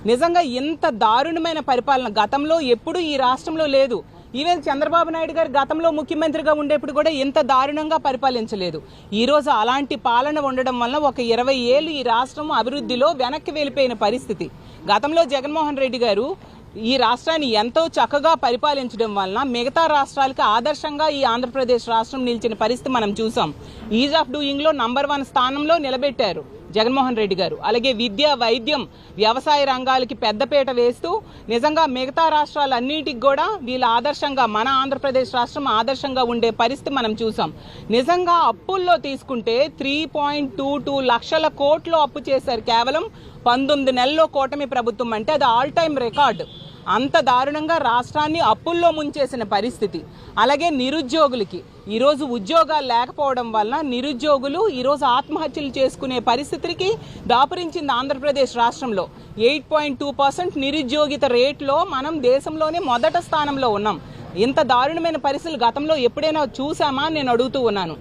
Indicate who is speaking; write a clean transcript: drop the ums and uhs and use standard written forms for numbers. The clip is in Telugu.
Speaker 1: నిజంగా ఇంత దారుణమైన పరిపాలన గతంలో ఎప్పుడు ఈ రాష్ట్రంలో లేదు. ఈవెన్ చంద్రబాబు నాయుడు గారు గతంలో ముఖ్యమంత్రిగా ఉండేప్పుడు కూడా ఇంత దారుణంగా పరిపాలించలేదు. ఈరోజు అలాంటి పాలన ఉండడం వల్ల ఒక 20 ఏళ్ళు ఈ రాష్ట్రం అభివృద్ధిలో వెనక్కి వెళ్ళిపోయిన పరిస్థితి. గతంలో జగన్మోహన్ రెడ్డి గారు ఈ రాష్ట్రాన్ని ఎంతో చక్కగా పరిపాలించడం వలన మిగతా రాష్ట్రాలకు ఆదర్శంగా ఈ ఆంధ్రప్రదేశ్ రాష్ట్రం నిలిచిన పరిస్థితి మనం చూసాం. ఈజ్ ఆఫ్ డూయింగ్లో నంబర్ 1 స్థానంలో నిలబెట్టారు జగన్మోహన్ రెడ్డి గారు. అలాగే విద్య, వైద్యం, వ్యవసాయ రంగాలకి పెద్దపీట వేస్తూ నిజంగా మిగతా రాష్ట్రాలన్నిటికి కూడా వీళ్ళ ఆదర్శంగా, మన ఆంధ్రప్రదేశ్ రాష్ట్రం ఆదర్శంగా ఉండే పరిస్థితి మనం చూసాం. నిజంగా అప్పుల్లో తీసుకుంటే 3.22 లక్షల కోట్లు అప్పు చేశారు కేవలం 19 నెలల్లో కూటమి ప్రభుత్వం. అంటే అది ఆల్ టైమ్ రికార్డు. అంత దారుణంగా రాష్ట్రాన్ని అప్పుల్లో ముంచేసిన పరిస్థితి. అలాగే నిరుద్యోగులకి ఈరోజు ఉద్యోగాలు లేకపోవడం వల్ల నిరుద్యోగులు ఈరోజు ఆత్మహత్యలు చేసుకునే పరిస్థితికి దాపురించింది ఆంధ్రప్రదేశ్ రాష్ట్రంలో. 8.2% నిరుద్యోగిత రేట్లో మనం దేశంలోనే మొదటి స్థానంలో ఉన్నాం. ఇంత దారుణమైన పరిస్థితులు గతంలో ఎప్పుడైనా చూసామా నేను అడుగుతూ ఉన్నాను.